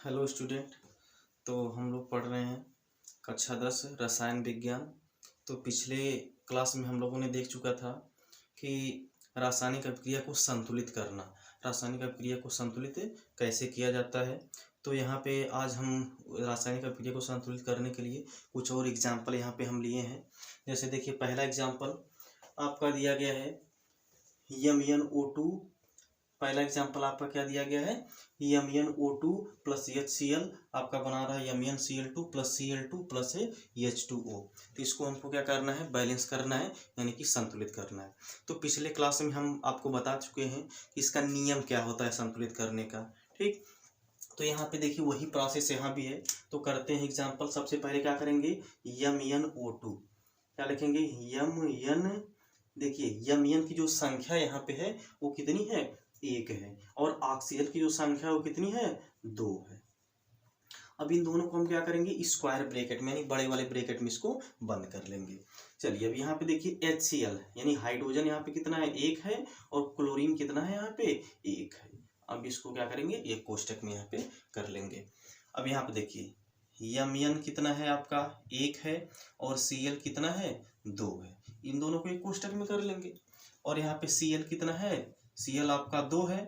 Hello student. तो हम लोग पढ़ रहे हैं कक्षा 10 रसायन विज्ञान। तो पिछले क्लास में हम लोगों ने देख चुका था कि रासायनिक अभिक्रिया को संतुलित करना, रासायनिक अभिक्रिया को संतुलित कैसे किया जाता है। तो यहाँ पे आज हम रासायनिक अभिक्रिया को संतुलित करने के लिए कुछ और एग्जाम्पल यहाँ पे हम लिए हैं। जैसे देखिए, पहला एग्जाम्पल आपका दिया गया है MnO2। पहला एग्जाम्पल आपका क्या दिया गया है, MnO2 प्लस HCl आपका बना रहा है MnCl2 plus Cl2 plus H2O। तो इसको हमको क्या करना है, बैलेंस करना है, यानी कि संतुलित करना है। तो पिछले क्लास में हम आपको बता चुके हैं कि इसका नियम क्या होता है संतुलित करने का। ठीक, तो यहाँ पे देखिए वही प्रोसेस यहाँ भी है। तो करते हैं एग्जाम्पल। सबसे पहले क्या करेंगे, MnO2 क्या लिखेंगे, देखिए Mn की जो संख्या यहाँ पे है वो कितनी है, 1 है, और ऑक्सीजन की जो संख्या है वो कितनी है, 2 है। अब इन दोनों को हम क्या करेंगे, स्क्वायर ब्रैकेट में यानी बड़े वाले ब्रैकेट में इसको बंद कर लेंगे। चलिए अब यहाँ पे देखिए HCl यानी हाइड्रोजन यहाँ पे कितना है, 1 है, और क्लोरीन कितना है यहाँ पे, 1 है। अब इसको क्या करेंगे, एक कोष्टक में यहाँ पे कर लेंगे। अब यहाँ पे देखिए Mn कितना है आपका, 1 है, और Cl कितना है, 2 है। इन दोनों को एक कोष्टक में कर लेंगे। और यहाँ पे Cl कितना है, Cl आपका 2 है,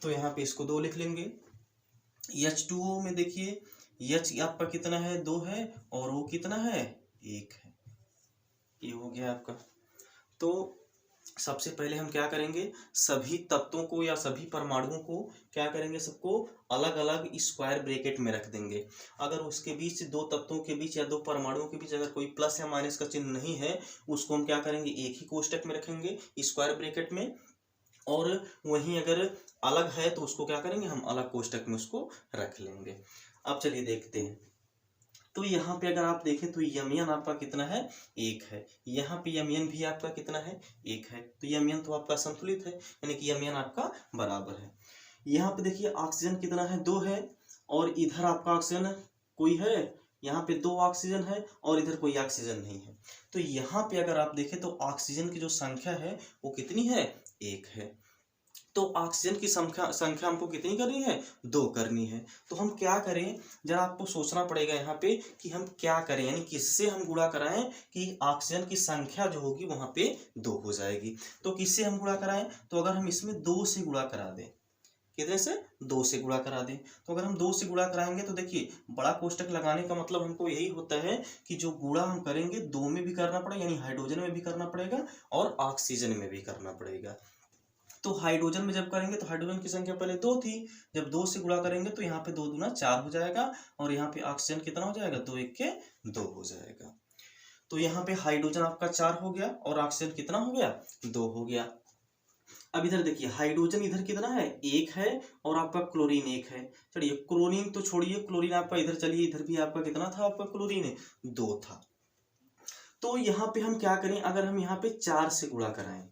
तो यहाँ पे इसको 2 लिख लेंगे। H2O में देखिए H आपका कितना है, 2 है, और O कितना है, 1 है। ये हो गया आपका। तो सबसे पहले हम क्या करेंगे, सभी तत्वों को या सभी परमाणुओं को क्या करेंगे, सबको अलग अलग स्क्वायर ब्रैकेट में रख देंगे। अगर उसके बीच दो तत्वों के बीच या दो परमाणुओं के बीच अगर कोई प्लस या माइनस का चिन्ह नहीं है, उसको हम क्या करेंगे, एक ही कोष्टक में रखेंगे स्क्वायर ब्रैकेट में। और वहीं अगर अलग है तो उसको क्या करेंगे, हम अलग कोष्टक में उसको रख लेंगे। अब चलिए देखते हैं। तो यहाँ पे अगर आप देखें तो Mn आपका कितना है, 1 है। यहाँ पे Mn भी आपका कितना है, 1 है। तो Mn तो आपका संतुलित है, यानी कि Mn आपका बराबर है। यहाँ पे देखिए ऑक्सीजन कितना है, 2 है, और इधर आपका ऑक्सीजन कोई है, यहाँ पे 2 ऑक्सीजन है, और इधर कोई ऑक्सीजन नहीं है। तो यहाँ पे अगर आप देखें तो ऑक्सीजन की जो संख्या है वो कितनी है, 1 है। तो ऑक्सीजन की संख्या हमको कितनी करनी है, 2 करनी है। तो हम क्या करें, जरा आपको सोचना पड़ेगा यहाँ पे कि हम क्या करें, यानी किससे हम गुणा कराएं कि ऑक्सीजन की संख्या जो होगी वहां पे 2 हो जाएगी। तो किससे हम गुणा कराएं, तो अगर हम इसमें 2 से गुणा करा दें, कितने से, 2 से गुणा करा दें। तो अगर हम 2 से गुणा कराएंगे तो देखिए बड़ा कोष्टक लगाने का मतलब हमको यही होता है कि जो गुणा हम करेंगे 2 में भी करना पड़ेगा, यानी हाइड्रोजन में भी करना पड़ेगा और ऑक्सीजन में भी करना पड़ेगा। तो हाइड्रोजन में जब करेंगे तो हाइड्रोजन की संख्या पहले 2 थी, जब 2 से गुणा करेंगे तो यहाँ पे 2 दूना 4 हो जाएगा, और यहाँ पे ऑक्सीजन कितना हो जाएगा, 2 1 के 2 हो जाएगा। तो यहाँ पे हाइड्रोजन आपका 4 हो गया, और ऑक्सीजन कितना हो गया, 2 हो गया। अब इधर देखिए हाइड्रोजन इधर कितना है, 1 है, और आपका क्लोरीन 1 है। चलिए क्लोरीन तो छोड़िए, क्लोरीन आपका इधर, चलिए इधर भी आपका कितना था, आपका क्लोरीन 2 था। तो यहाँ पे हम क्या करें, अगर हम यहाँ पे 4 से गुणा कराएं,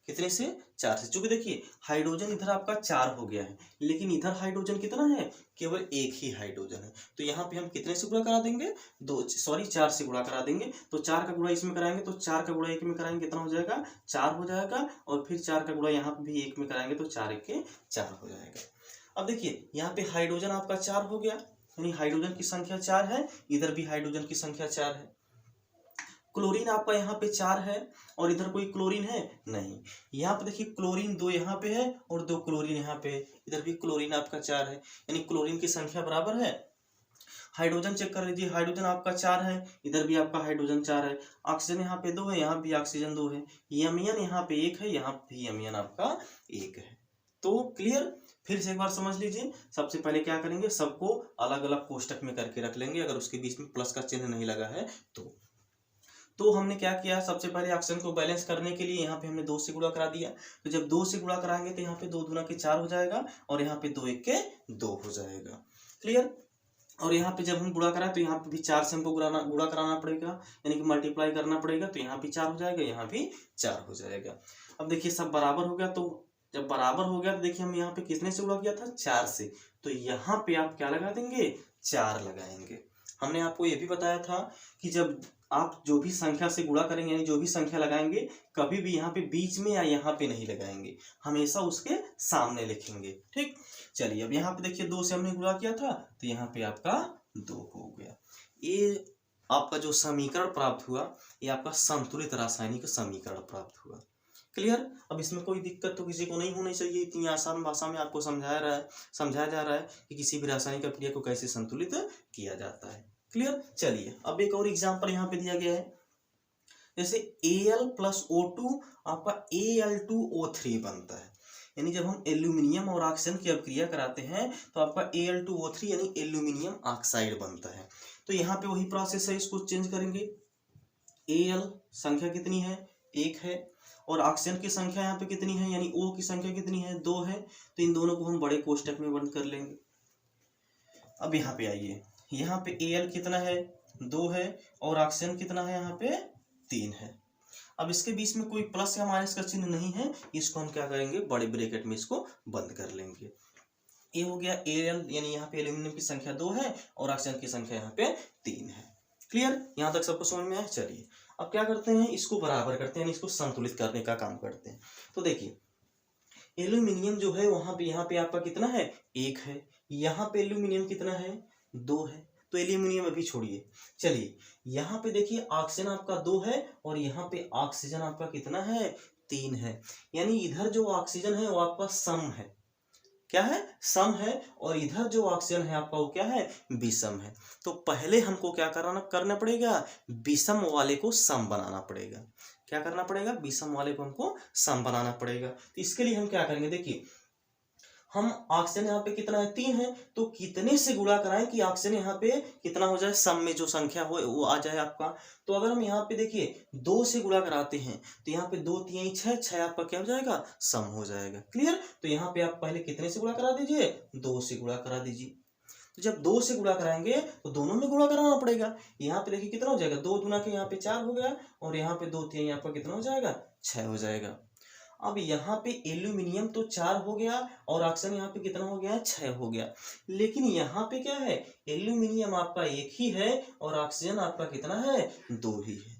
कितने से, 4 से। चूंकि देखिए हाइड्रोजन इधर आपका 4 हो गया है, लेकिन इधर हाइड्रोजन कितना है, केवल 1 ही हाइड्रोजन है। तो यहाँ पे हम कितने से गुणा करा देंगे, 4 से गुणा करा देंगे। तो 4 का गुणा इसमें कराएंगे तो 4 का गुणा 1 में कराएंगे, कितना हो जाएगा, 4 हो जाएगा, और फिर 4 का गुणा यहाँ पे भी 1 में कराएंगे तो 4 1 के 4 हो जाएगा। अब देखिए यहाँ पे हाइड्रोजन आपका 4 हो गया, यानी हाइड्रोजन की संख्या 4 है, इधर भी हाइड्रोजन की संख्या 4 है। क्लोरीन आपका यहाँ पे 4 है, और इधर कोई क्लोरीन है नहीं। यहाँ पे देखिए क्लोरीन 2 यहाँ पे है, और 2 क्लोरीन यहाँ पे है, इधर भी क्लोरीन आपका 4 है, यानी क्लोरीन की संख्या बराबर है। हाइड्रोजन चेक कर लीजिए, हाइड्रोजन आपका 4 है, इधर भी आपका हाइड्रोजन 4 है। ऑक्सीजन यहाँ पे 2 है, यहाँ भी ऑक्सीजन 2 है। Mn यहाँ पे 1 है, यहाँ भी Mn आपका 1 है। तो क्लियर, फिर से एक बार समझ लीजिए। सबसे पहले क्या करेंगे, सबको अलग अलग कोष्टक में करके रख लेंगे, अगर उसके बीच में प्लस का चिन्ह नहीं लगा है तो हमने क्या किया, सबसे पहले ऑक्सीजन को बैलेंस करने के लिए यहाँ पे हमने 2 से गुणा करा दिया। तो जब 2 से गुणा कराएंगे तो यहाँ पे 2 दूना के 4 हो जाएगा, और यहाँ पे 2 1 के 2 हो जाएगा। क्लियर। और यहाँ पे जब हम गुणा कराएं तो यहाँ पे भी 4 से हमको गुणा कराना पड़ेगा, यानी कि मल्टीप्लाई करना पड़ेगा। तो यहाँ भी 4 हो जाएगा, यहाँ भी 4 हो जाएगा। अब देखिए सब बराबर हो गया। तो जब बराबर हो गया तो देखिए हम यहाँ पे कितने से गुणा किया था, 4 से। तो यहाँ पे आप क्या लगा देंगे, 4 लगाएंगे। हमने आपको ये भी बताया था कि जब आप जो भी संख्या से गुणा करेंगे, यानी जो भी संख्या लगाएंगे, कभी भी यहाँ पे बीच में या यहाँ पे नहीं लगाएंगे, हमेशा उसके सामने लिखेंगे। ठीक, चलिए अब यहाँ पे देखिए 2 से हमने गुणा किया था तो यहाँ पे आपका 2 हो गया। ये आपका जो समीकरण प्राप्त हुआ ये आपका संतुलित रासायनिक समीकरण प्राप्त हुआ। क्लियर। अब इसमें कोई दिक्कत तो किसी को नहीं होनी चाहिए। इतनी आसान भाषा में आपको समझाया जा रहा है कि किसी भी रासायनिक अभिक्रिया को कैसे संतुलित किया जाता है। क्लियर। चलिए अब एक और एग्जाम्पल यहाँ पे दिया गया है, जैसे Al + O2 आपका Al2O3 बनता है, यानी जब हम एल्यूमिनियम और ऑक्सीजन की अभिक्रिया कराते हैं तो आपका Al2O3 यानी एल्यूमिनियम ऑक्साइड बनता है। तो यहाँ पे वही प्रोसेस है, इसको चेंज करेंगे। Al संख्या कितनी है, 1 है, और ऑक्सीजन की संख्या यहाँ पे कितनी है, यानी O की संख्या कितनी है, 2 है। तो इन दोनों को हम बड़े कोष्टक में बंद कर लेंगे। अब यहाँ पे आइए, यहाँ पे Al कितना है, 2 है, और ऑक्सीजन कितना है, यहाँ पे 3 है। अब इसके बीच में कोई प्लस या माइनस का चिन्ह नहीं है, इसको हम क्या करेंगे, बड़े ब्रैकेट में इसको बंद कर लेंगे। ये हो गया Al, यानी यहाँ पे एल्यूमिनियम की संख्या 2 है और ऑक्सीजन की संख्या यहाँ पे 3 है। क्लियर। यहाँ तक सबको समझ में आया। चलिए अब क्या करते हैं, इसको बराबर करते हैं, इसको संतुलित करने का काम करते हैं। तो देखिए एल्यूमिनियम जो है वहां पे यहाँ पे आपका कितना है, 1 है, यहाँ पे एल्यूमिनियम कितना है, 2 है। तो एल्यूमिनियम अभी छोड़िए। चलिए यहाँ पे देखिए ऑक्सीजन आपका 2 है और यहाँ पे ऑक्सीजन आपका कितना है, 3 है। यानी इधर जो ऑक्सीजन है वो आपका सम है, क्या है, सम है, और इधर जो ऑक्सीजन है आपका वो क्या है, विषम है। तो पहले हमको क्या करना पड़ेगा, विषम वाले को सम बनाना पड़ेगा। क्या करना पड़ेगा, विषम वाले को हमको सम बनाना पड़ेगा। तो इसके लिए हम क्या करेंगे, देखिए हम ऑक्सीजन यहाँ पे कितना है, 3 है, तो कितने से गुणा कराएं कि ऑक्सीजन यहाँ पे कितना हो जाए, सम में जो संख्या हो वो आ जाए आपका। तो अगर हम यहाँ पे देखिए 2 से गुणा कराते हैं तो यहाँ पे 2 3 6 6 आपका क्या हो जाएगा, सम हो जाएगा। क्लियर। तो यहाँ पे आप पहले कितने से गुणा करा दीजिए, 2 से गुणा करा दीजिए। तो जब 2 से गुणा कराएंगे तो दोनों में गुणा कराना पड़ेगा। यहाँ पे देखिए कितना हो जाएगा, 2 दूना के यहाँ पे 4 हो गया, और यहाँ पे 2 3 यहाँ पर कितना हो जाएगा, 6 हो जाएगा। अब यहाँ पे एल्यूमिनियम तो 4 हो गया और ऑक्सीजन यहाँ पे कितना हो गया, 6 हो गया। लेकिन यहाँ पे क्या है, एल्यूमिनियम आपका 1 ही है और ऑक्सीजन आपका कितना है, 2 ही है।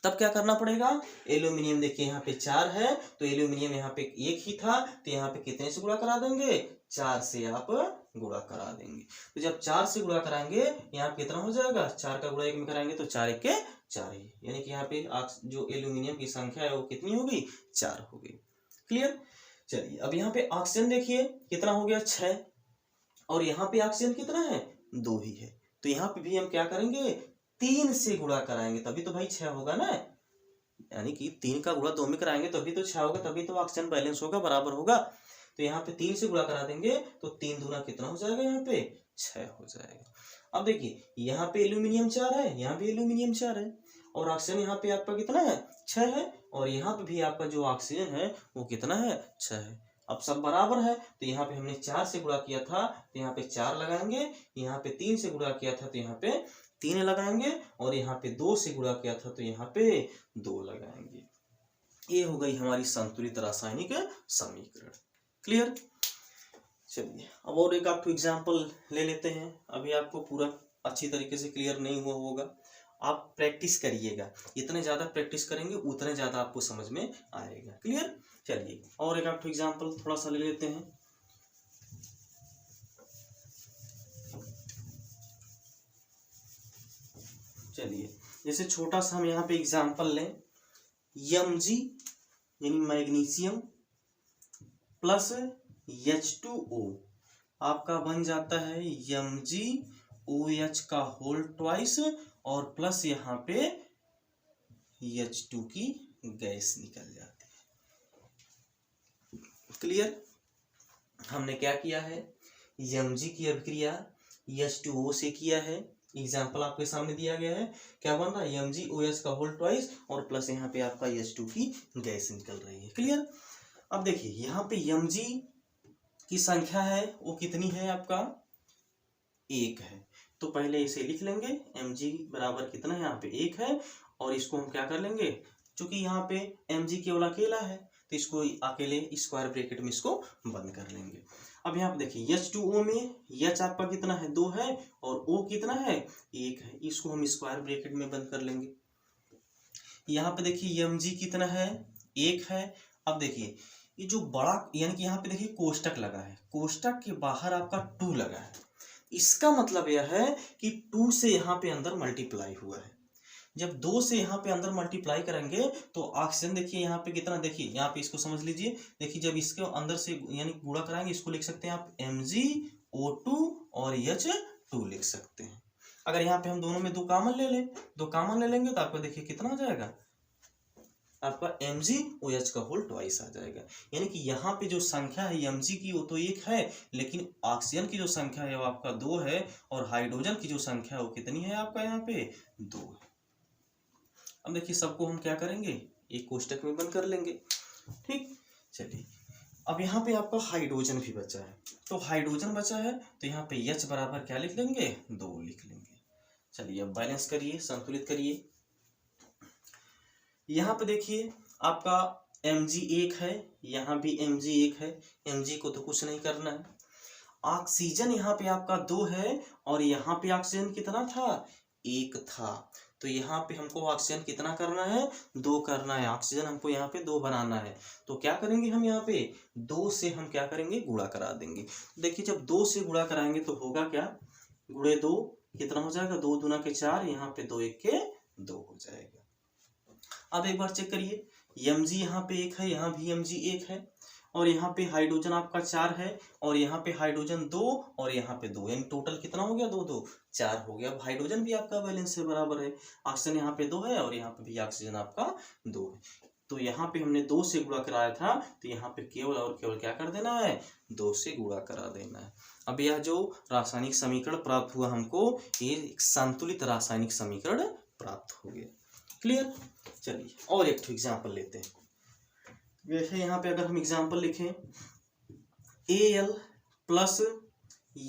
तब क्या करना पड़ेगा, एल्यूमिनियम देखिए यहाँ पे 4 है, तो एल्यूमिनियम यहाँ पे 1 ही था, तो यहाँ पे कितने से गुणा करा देंगे, 4 से आप गुणा करा देंगे। तो जब 4 से गुणा कराएंगे यहाँ पे कितना हो जाएगा, 4 का गुणा 1 में कराएंगे तो 4 1 के 4 ही, यानी कि यहाँ पे जो एल्यूमिनियम की संख्या है वो कितनी हो गई, 4 हो गई। क्लियर। चलिए अब यहाँ पे ऑक्सीजन देखिए कितना हो गया, 6, और यहाँ पे ऑक्सीजन कितना है, 2 ही है। तो यहाँ पे भी हम क्या करेंगे, 3 से गुणा कराएंगे तभी तो भाई 6 होगा ना, यानी कि 3 का गुणा 2 में कराएंगे तभी तो 6 होगा, तभी तो ऑक्सीजन बैलेंस होगा, बराबर होगा। तो यहाँ पे 3 से गुणा करा देंगे तो 3 दूना कितना हो जाएगा, यहाँ पे 6 हो जाएगा। अब देखिए यहाँ पे एल्यूमिनियम 4 है, यहाँ भी एल्यूमिनियम 4 है, और ऑक्सीजन यहाँ पे आपका कितना है, 6 है, और यहाँ पे भी आपका जो ऑक्सीजन है वो कितना है, 6 है। अब सब बराबर है, तो यहाँ पे हमने 4 से गुणा किया था तो यहाँ पे 4 लगाएंगे, यहाँ पे 3 से गुणा किया था तो यहाँ पे 3 लगाएंगे, और यहाँ पे 2 से गुणा किया था तो यहाँ पे 2 लगाएंगे। ये हो गई हमारी संतुलित रासायनिक समीकरण। क्लियर। चलिए अब और एक आपको एग्जाम्पल ले लेते हैं। अभी आपको पूरा अच्छी तरीके से क्लियर नहीं हुआ होगा, आप प्रैक्टिस करिएगा, इतने ज़्यादा प्रैक्टिस करेंगे उतने ज़्यादा आपको समझ में आएगा। क्लियर। चलिए और एक आपको एग्जाम्पल थोड़ा सा ले लेते हैं। चलिए जैसे छोटा सा हम यहाँ पे एग्जाम्पल लें, Mg यानी मैग्नीशियम प्लस H2O आपका बन जाता है MgOH का होल ट्वाइस, और प्लस यहाँ पे H2 की गैस निकल जाती है। क्लियर। हमने क्या किया है, Mg की अभिक्रिया H2O से किया है, एग्जाम्पल आपके सामने दिया गया है, क्या बन रहा है, MgOH का होल ट्वाइस, और प्लस यहाँ पे आपका H2 की गैस निकल रही है। क्लियर। अब देखिए यहाँ पे Mg की संख्या है वो कितनी है, आपका 1 है, तो पहले इसे लिख लेंगे, Mg बराबर कितना है, यहाँ पे 1 है, और इसको हम क्या कर लेंगे, चूंकि यहाँ पे Mg केवल अकेला है तो इसको अकेले स्क्वायर ब्रैकेट में इसको बंद कर लेंगे। अब यहाँ पे देखिए H2O में H आपका कितना है, 2 है, और O कितना है, 1 है, इसको हम स्क्वायर ब्रैकेट में बंद कर लेंगे। यहाँ पे देखिए Mg कितना है, 1 है। अब देखिए ये जो बड़ा यानी कि यहाँ पे देखिए कोष्टक लगा है, कोष्टक के बाहर आपका 2 लगा है, इसका मतलब यह है कि 2 से यहाँ पे अंदर मल्टीप्लाई हुआ है। जब 2 से यहाँ पे अंदर मल्टीप्लाई करेंगे तो ऑक्सीजन देखिए यहाँ पे कितना, देखिए यहाँ पे इसको समझ लीजिए, देखिए जब इसके अंदर से यानी गुणा कराएंगे, इसको लिख सकते हैं आप MgO2 और H2 लिख सकते हैं। अगर यहाँ पे हम दोनों में 2 कॉमन ले लें, 2 कॉमन ले लेंगे तो आपको देखिए कितना हो जाएगा, आपका MgOH का होल ट्वाइस आ जाएगा। यानी कि यहाँ पे जो संख्या है Mg की वो तो 1 है, लेकिन ऑक्सीजन की जो संख्या है वो आपका 2 है, और हाइड्रोजन की जो संख्या है वो कितनी है आपका यहाँ पे 2 है। अब देखिए सबको हम क्या करेंगे, एक कोष्टक में बंद कर लेंगे, ठीक। चलिए अब यहाँ पे आपका हाइड्रोजन भी बचा है, तो हाइड्रोजन बचा है तो यहाँ पे H बराबर क्या लिख लेंगे, 2 लिख लेंगे। चलिए अब बैलेंस करिए, संतुलित करिए। यहाँ पे देखिए आपका Mg 1 है, यहाँ भी Mg 1 है, Mg को तो कुछ नहीं करना है। ऑक्सीजन यहाँ पे आपका 2 है, और यहाँ पे ऑक्सीजन कितना था, 1 था, तो यहाँ पे हमको ऑक्सीजन कितना करना है, 2 करना है। ऑक्सीजन हमको यहाँ पे 2 बनाना है, तो क्या करेंगे हम यहाँ पे 2 से हम क्या करेंगे, गुणा करा देंगे। देखिए जब 2 से गुणा कराएंगे तो होगा क्या, गुणे 2 कितना हो जाएगा, 2 दूना के 4, यहाँ पे 2 1 के 2 हो जाएगा। अब एक बार चेक करिए, Mg यहाँ पे 1 है, यहाँ भी Mg 1 है, और यहाँ पे हाइड्रोजन आपका 4 है, और यहाँ पे हाइड्रोजन 2, और यहाँ पे 2, यानी टोटल कितना हो गया, 2 2 4 हो गया। अब हाइड्रोजन भी आपका बैलेंस से बराबर है, ऑक्सीजन यहाँ पे 2 है, और यहाँ पे भी ऑक्सीजन आपका 2 है, तो यहाँ पे हमने 2 से गुणा कराया था, तो यहाँ पे केवल और केवल क्या कर देना है, 2 से गुणा करा देना है। अब यह जो रासायनिक समीकरण प्राप्त हुआ हमको, ये एक संतुलित रासायनिक समीकरण प्राप्त हो गया। क्लियर। चलिए और एक एग्जाम्पल लेते हैं। वैसे यहाँ पे अगर हम एग्जाम्पल लिखें, Al प्लस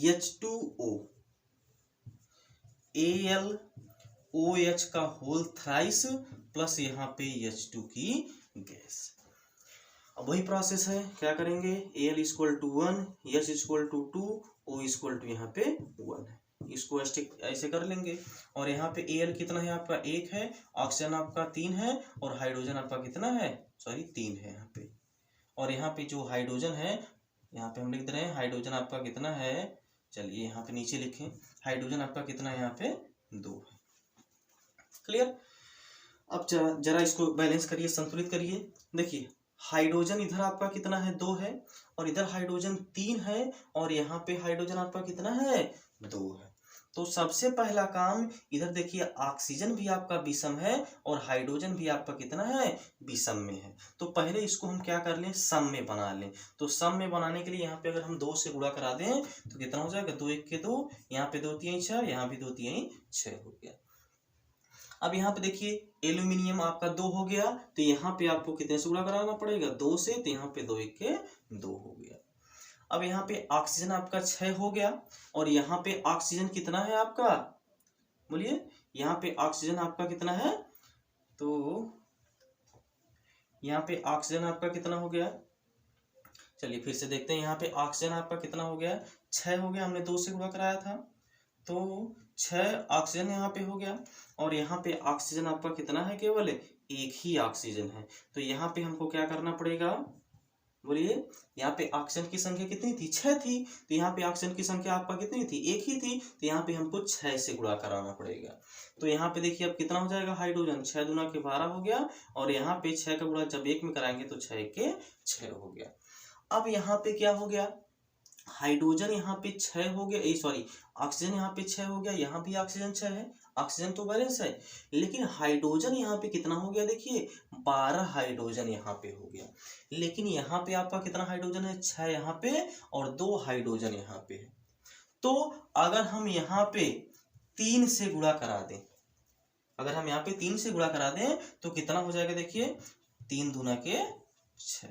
H2O, AlOH का होल थ्राइस प्लस यहाँ पे H2 की गैस। अब वही प्रोसेस है, क्या करेंगे, Al equal to 1, H equal to 2, O equal to यहाँ पे 1 है, इसको ऐसे कर लेंगे। और यहाँ पे Al कितना है आपका 1 है, ऑक्सीजन आपका 3 है, और हाइड्रोजन आपका कितना है, सॉरी 3 है यहाँ पे। और यहाँ पे जो हाइड्रोजन है, यहाँ पे हम लिख दे रहे हैं हाइड्रोजन आपका कितना है, चलिए यहाँ पे नीचे लिखें, हाइड्रोजन आपका कितना है यहाँ पे 2 है। क्लियर। अब जरा इसको बैलेंस करिए, संतुलित करिए। देखिए हाइड्रोजन इधर आपका कितना है, 2 है, और इधर हाइड्रोजन 3 है, और यहाँ पे हाइड्रोजन आपका कितना है, 2 है। तो सबसे पहला काम इधर देखिए, ऑक्सीजन भी आपका विषम है और हाइड्रोजन भी आपका कितना है, विषम में है। तो पहले इसको हम क्या कर लें, सम में बना लें। तो सम में बनाने के लिए यहाँ पे अगर हम 2 से गुणा करा दें तो कितना हो जाएगा, 2 1 के 2, यहाँ पे 2 3 6, यहाँ भी 2 3 6 हो गया। अब यहाँ पे देखिए एल्यूमिनियम आपका 2 हो गया, तो यहाँ पे आपको कितने से गुणा कराना पड़ेगा, 2 से, तो यहाँ पे 2 1 के 2 हो गया। अब यहाँ पे ऑक्सीजन आपका 6 हो गया, और यहाँ पे ऑक्सीजन कितना है आपका, बोलिए, यहाँ पे ऑक्सीजन आपका कितना है, तो यहाँ पे ऑक्सीजन आपका कितना हो गया, चलिए फिर से देखते हैं। यहाँ पे ऑक्सीजन आपका कितना हो गया, 6 हो गया, हमने 2 से गुणा कराया था, तो 6 ऑक्सीजन यहाँ पे हो गया, और यहाँ पे ऑक्सीजन आपका कितना है, केवल एक ही ऑक्सीजन है। तो यहाँ पे हमको क्या करना पड़ेगा, बोलिए, यहाँ पे ऑक्सीजन की संख्या कितनी थी, 6 थी, तो यहाँ पे ऑक्सीजन की संख्या आपका कितनी थी, 1 ही थी, तो यहाँ पे हमको 6 से गुणा कराना पड़ेगा। तो यहाँ पे देखिए अब कितना हो जाएगा, हाइड्रोजन 6 दूना के 12 हो गया, और यहाँ पे 6 का गुणा जब 1 में कराएंगे तो 6 के 6 हो गया। अब यहाँ पे क्या हो गया, हाइड्रोजन यहाँ पे 6 हो गया, सॉरी ऑक्सीजन यहाँ पे 6 हो गया, यहाँ भी ऑक्सीजन 6 है, ऑक्सीजन तो बैलेंस है, लेकिन हाइड्रोजन यहाँ पे कितना हो गया, देखिए 12 हाइड्रोजन यहाँ पे हो गया, लेकिन यहाँ पे आपका कितना हाइड्रोजन है, 6 यहाँ पे और 2 हाइड्रोजन यहाँ पे है। तो अगर हम यहाँ पे 3 से गुणा करा दें, अगर हम यहाँ पे 3 से गुणा करा दें तो कितना हो जाएगा, देखिए 3 दूना के 6।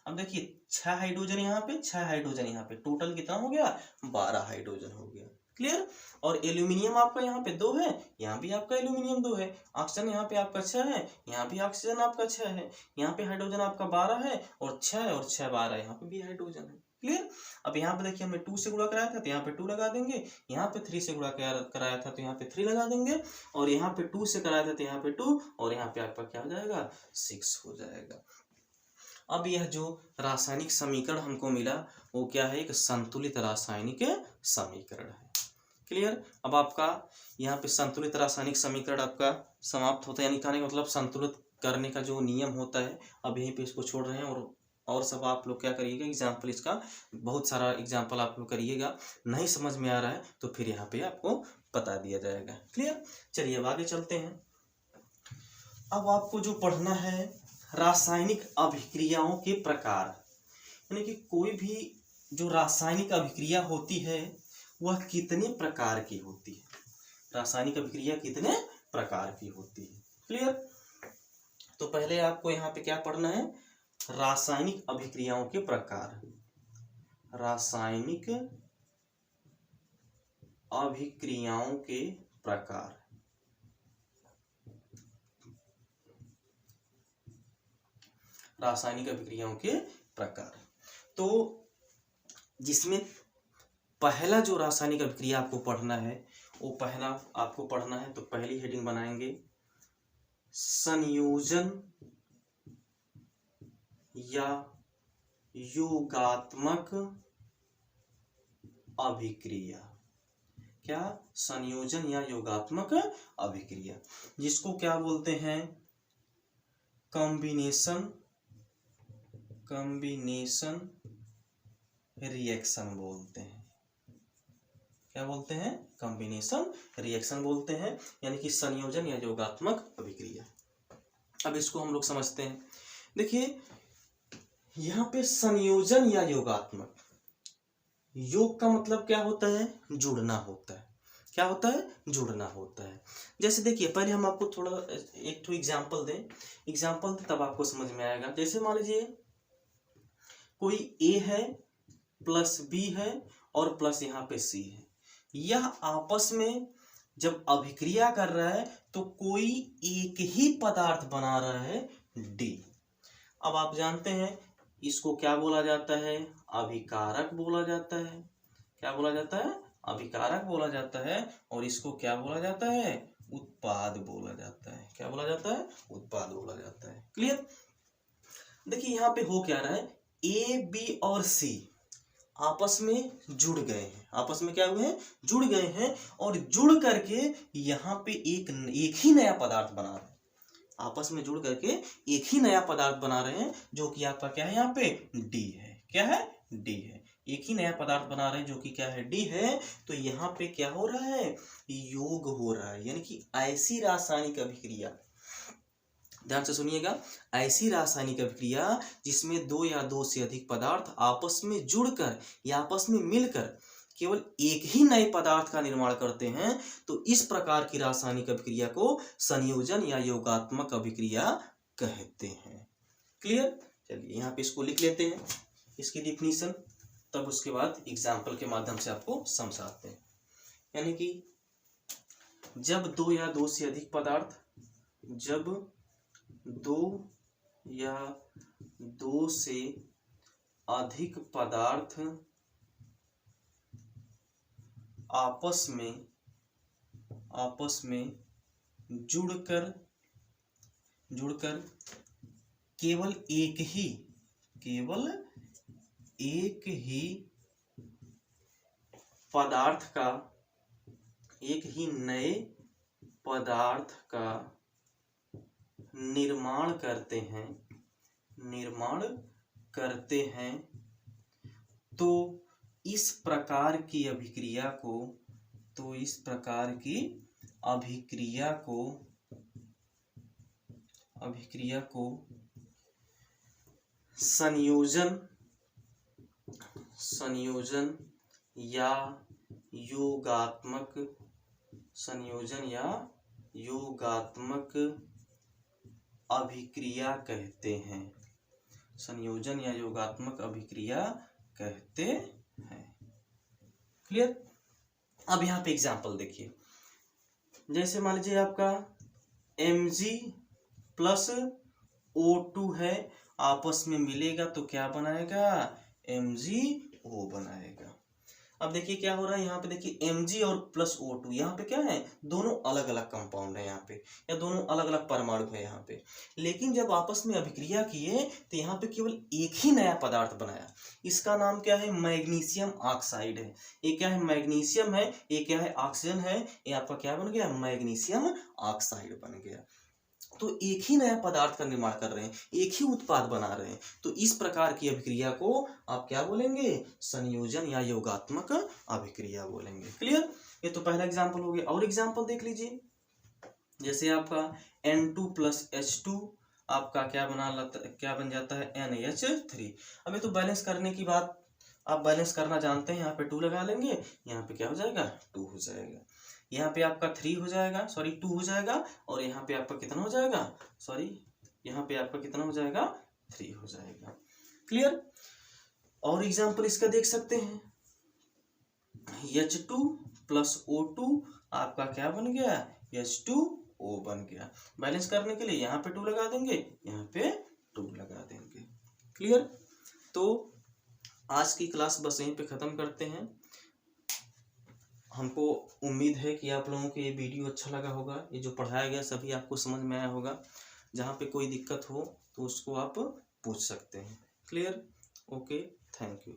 अब देखिए 6 हाइड्रोजन यहाँ पे, 6 हाइड्रोजन यहाँ पे, टोटल कितना हो गया, 12 हाइड्रोजन हो गया। क्लियर। और एल्यूमिनियम आपका यहाँ पे 2 है, यहाँ भी आपका एल्यूमिनियम 2 है, ऑक्सीजन यहाँ पे आपका 6 है, यहाँ भी ऑक्सीजन आपका 6 है, यहाँ पे हाइड्रोजन आपका 12 है, और 6 और 6 12, यहाँ पे भी हाइड्रोजन है। क्लियर। अब यहाँ पे देखिए हमने 2 से गुणा कराया था तो यहाँ पे 2 लगा देंगे, यहाँ पे 3 से गुणा कराया था तो यहाँ पे 3 लगा देंगे, और यहाँ पे 2 से कराया था तो यहाँ पे 2, और यहाँ पे आपका क्या हो जाएगा, 6 हो जाएगा। अब यह जो रासायनिक समीकरण हमको मिला वो क्या है, एक संतुलित रासायनिक समीकरण है। क्लियर। अब आपका यहाँ पे संतुलित रासायनिक समीकरण आपका समाप्त होता है, यानी कहने का मतलब संतुलित करने का जो नियम होता है अब यहीं पे इसको छोड़ रहे हैं। और सब आप लोग क्या करिएगा, एग्जाम्पल इसका बहुत सारा एग्जाम्पल आप लोग करिएगा। नहीं समझ में आ रहा है तो फिर यहाँ पे आपको बता दिया जाएगा। क्लियर। चलिए अब आगे चलते हैं। अब आपको जो पढ़ना है रासायनिक अभिक्रियाओं के प्रकार, यानी कि कोई भी जो रासायनिक अभिक्रिया होती है वह कितने प्रकार की होती है, रासायनिक अभिक्रिया कितने प्रकार की होती है। क्लियर। तो पहले आपको यहाँ पे क्या पढ़ना है, रासायनिक अभिक्रियाओं के प्रकार। रासायनिक अभिक्रियाओं के प्रकार। रासायनिक अभिक्रियाओं के प्रकार, तो जिसमें पहला जो रासायनिक अभिक्रिया आपको पढ़ना है वो पहला आपको पढ़ना है, तो पहली हेडिंग बनाएंगे संयोजन या योगात्मक अभिक्रिया। क्या, संयोजन या योगात्मक अभिक्रिया, जिसको क्या बोलते हैं, कॉम्बिनेशन रिएक्शन बोलते हैं। क्या बोलते हैं, कॉम्बिनेशन रिएक्शन बोलते हैं, यानी कि संयोजन या योगात्मक अभिक्रिया। अब इसको हम लोग समझते हैं। देखिए यहाँ पे संयोजन या योगात्मक, योग का मतलब क्या होता है, जुड़ना होता है। क्या होता है, जुड़ना होता है। जैसे देखिए पहले हम आपको थोड़ा एक तो एग्जाम्पल दें तब आपको समझ में आएगा। जैसे मान लीजिए कोई ए है प्लस बी है और प्लस यहाँ पे सी है, यह आपस में जब अभिक्रिया कर रहा है तो कोई एक ही पदार्थ बना रहा है डी। अब आप जानते हैं इसको क्या बोला जाता है, अभिकारक बोला जाता है। क्या बोला जाता है, अभिकारक बोला जाता है। और इसको क्या बोला जाता है, उत्पाद बोला जाता है। क्या बोला जाता है, उत्पाद बोला जाता है। क्लियर। देखिए यहाँ पे हो क्या रहा है, ए बी और सी आपस में जुड़ गए हैं। आपस में क्या हुए हैं, जुड़ गए हैं, और जुड़ करके यहाँ पे एक ही नया पदार्थ बना रहे हैं। आपस में जुड़ करके एक ही नया पदार्थ बना रहे हैं, जो कि आपका क्या है, यहाँ पे डी है। क्या है, डी है। एक ही नया पदार्थ बना रहे हैं जो कि क्या है, डी है। तो यहाँ पे क्या हो रहा है, योग हो रहा है। यानी कि ऐसी रासायनिक अभिक्रिया, ध्यान से सुनिएगा, ऐसी रासायनिक अभिक्रिया जिसमें दो या दो से अधिक पदार्थ आपस में जुड़कर या आपस में मिलकर केवल एक ही नए पदार्थ का निर्माण करते हैं, तो इस प्रकार की रासायनिक अभिक्रिया को संयोजन या योगात्मक अभिक्रिया कहते हैं। क्लियर। चलिए यहाँ पे इसको लिख लेते हैं, इसकी डिफिनीशन, तब उसके बाद एग्जाम्पल के माध्यम से आपको समझाते हैं। यानी कि जब दो या दो से अधिक पदार्थ, जब दो या दो से अधिक पदार्थ आपस में जुड़कर केवल एक ही पदार्थ का, एक ही नए पदार्थ का निर्माण करते हैं, तो इस प्रकार की अभिक्रिया को संयोजन या योगात्मक अभिक्रिया कहते हैं। संयोजन या योगात्मक अभिक्रिया कहते हैं। क्लियर। अब यहाँ पे एग्जाम्पल देखिए, जैसे मान लीजिए आपका Mg प्लस O2 है, आपस में मिलेगा तो क्या बनाएगा, MgO बनाएगा। अब देखिए क्या हो रहा है यहाँ पे, देखिए Mg और प्लस O2 यहाँ पे क्या है, दोनों अलग अलग कंपाउंड है यहाँ पे, या दोनों अलग अलग परमाणु है यहाँ पे। लेकिन जब आपस में अभिक्रिया किए तो यहाँ पे केवल एक ही नया पदार्थ बनाया, इसका नाम क्या है, मैग्नीशियम ऑक्साइड है। ये क्या है, मैग्नीशियम है, ये क्या है, ऑक्सीजन है, ये आपका क्या बन गया, मैग्नीशियम ऑक्साइड बन गया। तो एक ही नया पदार्थ का निर्माण कर रहे हैं, एक ही उत्पाद बना रहे हैं। तो इस प्रकार की अभिक्रिया को आप क्या बोलेंगे, संयोजन या योगात्मक अभिक्रिया बोलेंगे। क्लियर, ये तो पहला एग्जांपल हो गया। और एग्जांपल देख लीजिए, जैसे आपका N2 प्लस H2 आपका क्या बन जाता है, NH3। अब ये तो बैलेंस करने की बात, आप बैलेंस करना जानते हैं, यहाँ पे 2 लगा लेंगे, यहाँ पे क्या हो जाएगा, 2 हो जाएगा, यहाँ पे आपका 3 हो जाएगा, सॉरी 2 हो जाएगा, और यहाँ पे आपका कितना हो जाएगा, सॉरी यहाँ पे आपका कितना हो जाएगा, 3 हो जाएगा। क्लियर। और एग्जांपल इसका देख सकते हैं, H2 प्लस O2 आपका क्या बन गया, H2O बन गया। बैलेंस करने के लिए यहाँ पे 2 लगा देंगे, यहाँ पे 2 लगा देंगे। क्लियर। तो आज की क्लास बस यहीं पे ख़त्म करते हैं। हमको उम्मीद है कि आप लोगों को ये वीडियो अच्छा लगा होगा, ये जो पढ़ाया गया सभी आपको समझ में आया होगा। जहाँ पे कोई दिक्कत हो तो उसको आप पूछ सकते हैं। Clear, okay, thank you.